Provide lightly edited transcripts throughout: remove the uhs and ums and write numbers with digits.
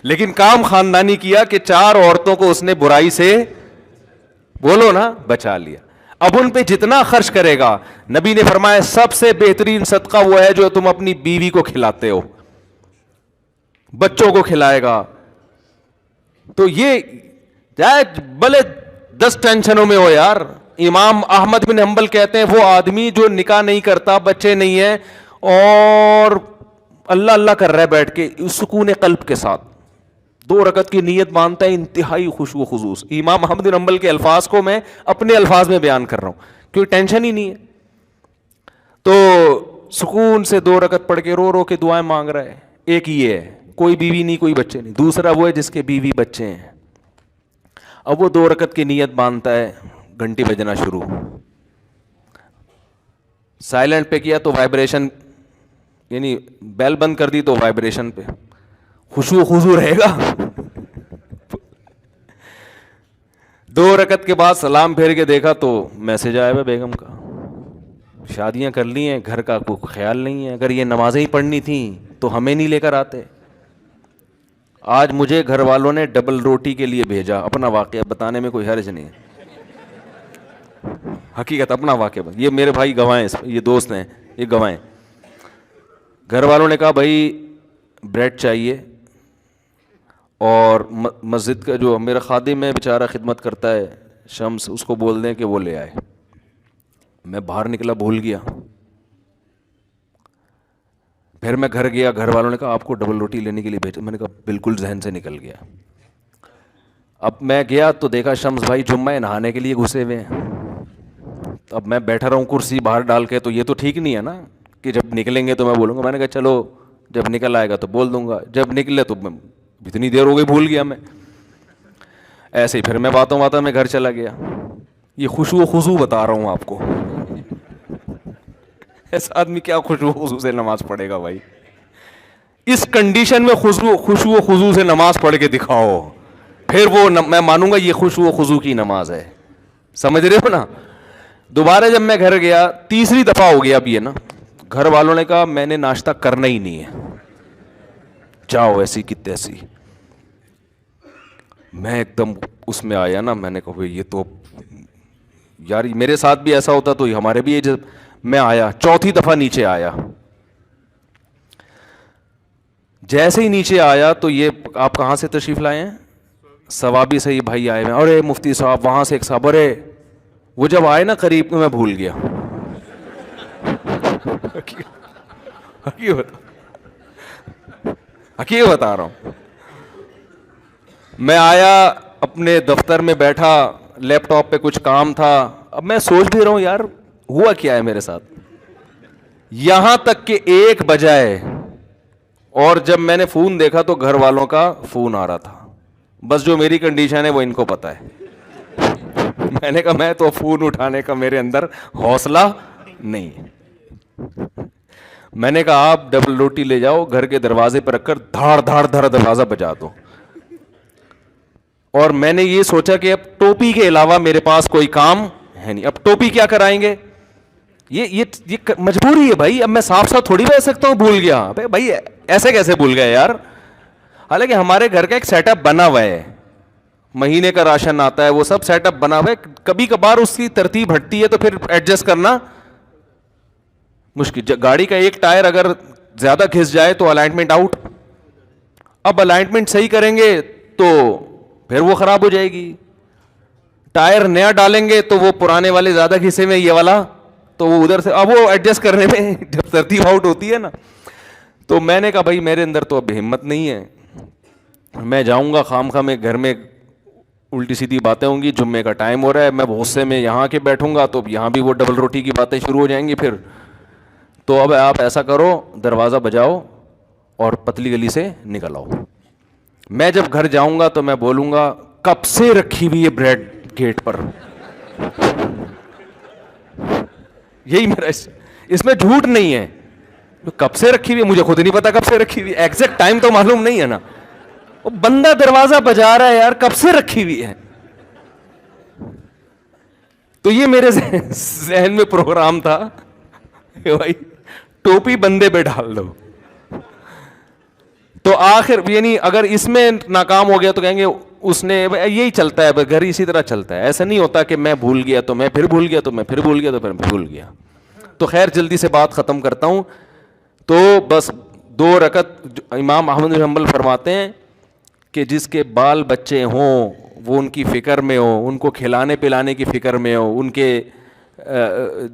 لیکن کام خاندانی کیا کہ 4 عورتوں کو اس نے برائی سے, بولو نا, بچا لیا. اب ان پہ جتنا خرچ کرے گا, نبی نے فرمایا سب سے بہترین صدقہ وہ ہے جو تم اپنی بیوی کو کھلاتے ہو, بچوں کو کھلائے گا. تو یہ بھلے 10 ٹینشنوں میں ہو یار. امام احمد بن حنبل کہتے ہیں وہ آدمی جو نکاح نہیں کرتا, بچے نہیں ہیں, اور اللہ اللہ کر رہا ہے بیٹھ کے سکون قلب کے ساتھ, 2 رکعت کی نیت مانتا ہے, انتہائی خشوع و خضوع. امام احمد بن حنبل کے الفاظ کو میں اپنے الفاظ میں بیان کر رہا ہوں کیونکہ ٹینشن ہی نہیں ہے. تو سکون سے 2 رکعت پڑھ کے رو رو کے دعائیں مانگ رہا ہے. ایک یہ ہے کوئی بیوی نہیں کوئی بچے نہیں. دوسرا وہ ہے جس کے بیوی بچے ہیں. اب وہ 2 رکعت کی نیت مانتا ہے, گھنٹی بجنا شروع, سائلنٹ پہ کیا تو وائبریشن, یعنی بیل بند کر دی تو وائبریشن پہ, خشوع و خضوع رہے گا. 2 رکعت کے بعد سلام پھیر کے دیکھا تو میسج آیا ہے بیگم کا, شادیاں کر لی ہیں, گھر کا کوئی خیال نہیں ہے. اگر یہ نمازیں ہی پڑھنی تھیں تو ہمیں نہیں لے کر آتے. آج مجھے گھر والوں نے ڈبل روٹی کے لیے بھیجا. اپنا واقعہ بتانے میں کوئی حرج نہیں ہے, حقیقت اپنا واقعہ. یہ میرے بھائی گواہیں, یہ دوست ہیں, یہ گواہیں. گھر والوں نے کہا بھائی بریڈ چاہیے, اور مسجد کا جو میرا خادم ہے بیچارہ خدمت کرتا ہے شمس, اس کو بول دیں کہ وہ لے آئے. میں باہر نکلا, بھول گیا. پھر میں گھر گیا, گھر والوں نے کہا آپ کو ڈبل روٹی لینے کے لیے بھیجا. میں نے کہا بالکل ذہن سے نکل گیا. اب میں گیا تو دیکھا شمس بھائی جمعہ نہانے کے لیے گھسے ہوئے ہیں. اب میں بیٹھا رہا ہوں کرسی باہر ڈال کے, تو یہ تو ٹھیک نہیں ہے نا کہ جب نکلیں گے تو میں بولوں گا. میں نے کہا چلو جب نکل آئے گا تو بول دوں گا, جب نکلے تو اتنی دیر ہو گئی بھول گیا میں. ایسے ہی پھر میں باتوں میں گھر چلا گیا. یہ خشوع و خضوع بتا رہا ہوں آپ کو. ایسا آدمی کیا خشوع و خضوع سے نماز پڑھے گا بھائی؟ اس کنڈیشن میں خشوع و خضوع سے نماز پڑھ کے دکھاؤ, پھر وہ میں مانوں گا یہ خشوع و خضوع کی نماز ہے. سمجھ رہے ہو نا؟ دوبارہ جب میں گھر گیا, 3ری دفعہ ہو گیا اب یہ نا, گھر والوں نے کہا میں نے ناشتہ کرنا ہی نہیں ہے, جاؤ ایسی کی تیسی. میں ایک دم اس میں آیا نا, میں نے کہا یہ تو یار میرے ساتھ بھی ایسا ہوتا تو ہمارے بھی. میں آیا 4تھی دفعہ نیچے آیا. جیسے ہی نیچے آیا تو یہ آپ کہاں سے تشریف لائے ہیں؟ ثوابی سے ہی بھائی آئے ہیں. ارے مفتی صاحب, وہاں سے ایک صاحب, ارے وہ جب آئے نا قریب میں بھول گیا. حقیقت بتا رہا ہوں. میں آیا اپنے دفتر میں بیٹھا, لیپ ٹاپ پہ کچھ کام تھا. اب میں سوچ بھی رہا ہوں یار ہوا کیا ہے میرے ساتھ, یہاں تک کہ 1 بجا ہے, اور جب میں نے فون دیکھا تو گھر والوں کا فون آ رہا تھا. بس جو میری کنڈیشن ہے وہ ان کو پتا ہے. میں نے کہا میں تو فون اٹھانے کا میرے اندر حوصلہ نہیں. میں نے کہا آپ ڈبل روٹی لے جاؤ, گھر کے دروازے پر رکھ کر دھاڑ دھاڑ دھڑ دروازہ بجا دو. اور میں نے یہ سوچا کہ اب ٹوپی کے علاوہ میرے پاس کوئی کام ہے نہیں. اب ٹوپی کیا کرائیں گے, یہ مجبوری ہے بھائی. اب میں صاف صاف تھوڑی بھیج سکتا ہوں بھول گیا. بھائی ایسے کیسے بھول گیا یار؟ حالانکہ ہمارے گھر کا ایک سیٹ اپ بنا ہوا ہے, مہینے کا راشن آتا ہے, وہ سب سیٹ اپ بنا ہوا ہے. کبھی کبھار اس کی ترتیب ہٹتی ہے تو پھر ایڈجسٹ کرنا مشکل. گاڑی کا ایک ٹائر اگر زیادہ گھس جائے تو الائنمنٹ آؤٹ. اب الائنمنٹ صحیح کریں گے تو پھر وہ خراب ہو جائے گی. ٹائر نیا ڈالیں گے تو وہ پرانے والے زیادہ گھسے میں, یہ والا تو وہ ادھر سے, اب وہ ایڈجسٹ کرنے میں جب ترتیب آؤٹ ہوتی ہے نا. تو میں نے کہا بھائی میرے اندر تو اب ہمت نہیں ہے, میں جاؤں گا خام میں گھر میں الٹی سیدھی باتیں ہوں گی. جمعے کا ٹائم ہو رہا ہے, میں غصے میں یہاں کے بیٹھوں گا تو یہاں بھی وہ ڈبل روٹی کی باتیں شروع ہو جائیں گی پھر. تو اب آپ ایسا کرو, دروازہ بجاؤ اور پتلی گلی سے نکل آؤ. میں جب گھر جاؤں گا تو میں بولوں گا کب سے رکھی ہوئی ہے بریڈ گیٹ پر. یہی میرا, اس میں جھوٹ نہیں ہے. کب سے رکھی ہوئی ہے مجھے خود نہیں پتا, کب سے رکھی ہوئی ہے ایگزیکٹ ٹائم تو معلوم نہیں ہے نا. وہ بندہ دروازہ بجا رہا ہے یار, کب سے رکھی ہوئی ہے. تو یہ میرے ذہن میں پروگرام تھا کہ بھائی ٹوپی بندے پہ ڈال دو. تو آخر یعنی اگر اس میں ناکام ہو گیا تو کہیں گے اس نے, یہی چلتا ہے گھر اسی طرح چلتا ہے. ایسا نہیں ہوتا کہ میں بھول گیا تو میں پھر بھول گیا تو میں پھر بھول گیا تو پھر بھول گیا. تو خیر جلدی سے بات ختم کرتا ہوں. تو بس 2 رکعت امام احمد بن حنبل فرماتے ہیں کہ جس کے بال بچے ہوں وہ ان کی فکر میں ہو, ان کو کھلانے پلانے کی فکر میں ہو, ان کے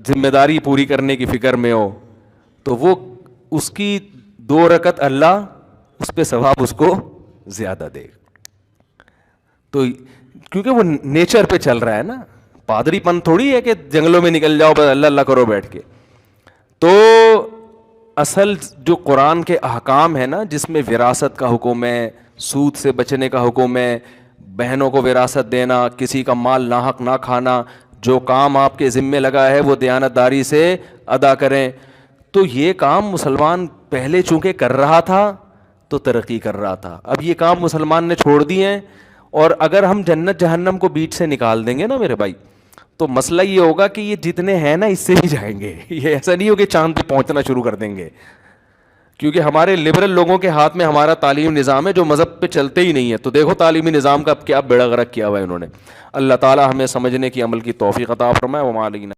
ذمہ داری پوری کرنے کی فکر میں ہو, تو وہ اس کی 2 رکعت اللہ اس پہ ثواب اس کو زیادہ دے. تو کیونکہ وہ نیچر پہ چل رہا ہے نا, پادری پن تھوڑی ہے کہ جنگلوں میں نکل جاؤ بس اللہ اللہ کرو بیٹھ کے. تو اصل جو قرآن کے احکام ہے نا, جس میں وراثت کا حکم ہے, سود سے بچنے کا حکم ہے, بہنوں کو وراثت دینا, کسی کا مال ناحق نہ کھانا, جو کام آپ کے ذمے لگا ہے وہ دیانتداری سے ادا کریں. تو یہ کام مسلمان پہلے چونکہ کر رہا تھا تو ترقی کر رہا تھا, اب یہ کام مسلمان نے چھوڑ دیے ہیں. اور اگر ہم جنت جہنم کو بیچ سے نکال دیں گے نا میرے بھائی, تو مسئلہ یہ ہوگا کہ یہ جتنے ہیں نا اس سے بھی جائیں گے. یہ ایسا نہیں ہو کہ چاند پہ پہنچنا شروع کر دیں گے, کیونکہ ہمارے لبرل لوگوں کے ہاتھ میں ہمارا تعلیمی نظام ہے جو مذہب پہ چلتے ہی نہیں ہے. تو دیکھو تعلیمی نظام کا کیا بیڑا غرق کیا ہوا ہے انہوں نے. اللہ تعالی ہمیں سمجھنے کی عمل کی توفیق عطا فرمائے. وما علینا